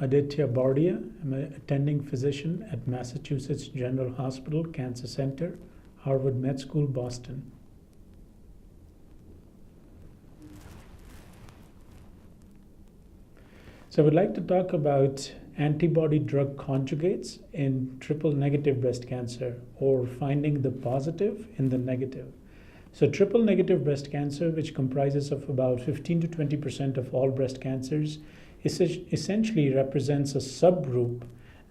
Aditya Bardia. I'm an attending physician at Massachusetts General Hospital, Cancer Center, Harvard Med School, Boston. So I would like to talk about antibody drug conjugates in triple negative breast cancer, or finding the positive in the negative. So triple negative breast cancer, which comprises of about 15 to 20% of all breast cancers, essentially represents a subgroup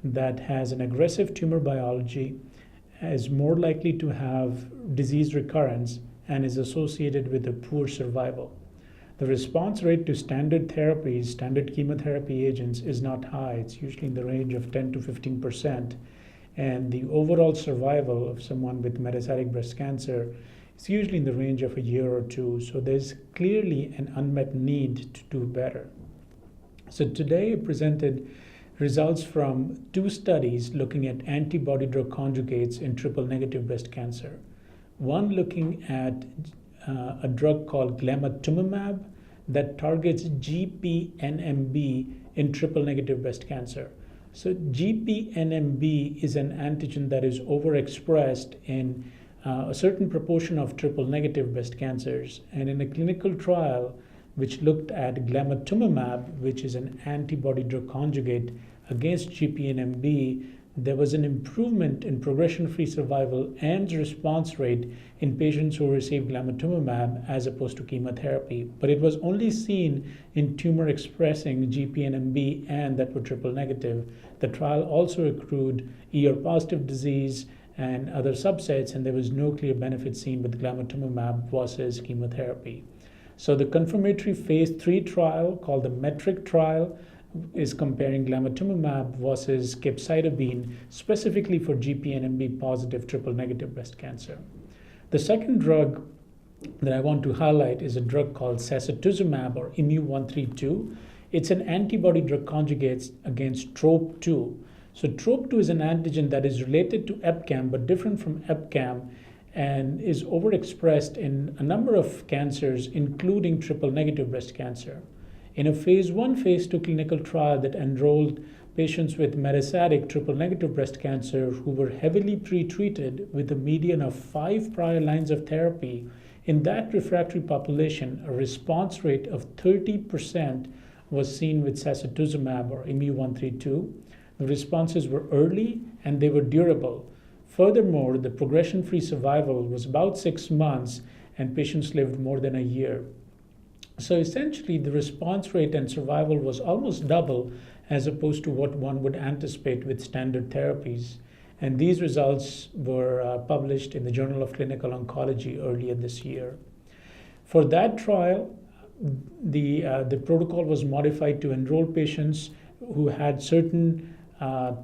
that has an aggressive tumor biology, is more likely to have disease recurrence, and is associated with a poor survival. The response rate to standard therapies, standard chemotherapy agents, is not high. It's usually in the range of 10 to 15%. And the overall survival of someone with metastatic breast cancer is usually in the range of a year or two. So there's clearly an unmet need to do better. So today I presented results from two studies looking at antibody drug conjugates in triple negative breast cancer. One looking at a drug called glamatumomab that targets GPNMB in triple negative breast cancer. So GPNMB is an antigen that is overexpressed in a certain proportion of triple negative breast cancers. And in a clinical trial which looked at glamatumomab, which is an antibody drug conjugate against GPNMB, there was an improvement in progression-free survival and response rate in patients who received glamatumomab as opposed to chemotherapy. But it was only seen in tumor-expressing GPNMB and that were triple negative. The trial also accrued ER-positive disease and other subsets, and there was no clear benefit seen with glamatumomab versus chemotherapy. So the confirmatory phase 3 trial, called the METRIC trial, is comparing glamatumomab versus capecitabine specifically for GPNMB positive triple negative breast cancer. The second drug that I want to highlight is a drug called sacituzumab, or IMU-132. It's an antibody drug conjugate against TROP2. So TROP2 is an antigen that is related to EpCAM but different from EpCAM, and is overexpressed in a number of cancers, including triple negative breast cancer. In a phase 1, phase 2 clinical trial that enrolled patients with metastatic triple negative breast cancer who were heavily pretreated with a median of 5 prior lines of therapy, in that refractory population, a response rate of 30% was seen with sacituzumab, or IMU-132. The responses were early and they were durable. Furthermore, the progression-free survival was about 6 months and patients lived more than a year. So essentially, the response rate and survival was almost double as opposed to what one would anticipate with standard therapies. And these results were published in the Journal of Clinical Oncology earlier this year. For that trial, the protocol was modified to enroll patients who had certain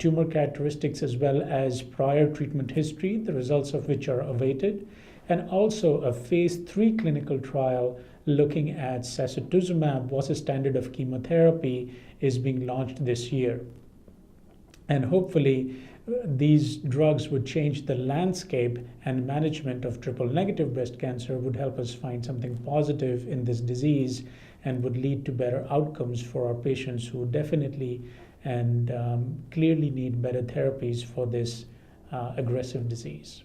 tumor characteristics as well as prior treatment history, the results of which are awaited, and also a phase 3 clinical trial looking at sacituzumab versus standard of chemotherapy is being launched this year. And hopefully these drugs would change the landscape, and management of triple negative breast cancer would help us find something positive in this disease and would lead to better outcomes for our patients who definitely and clearly need better therapies for this aggressive disease.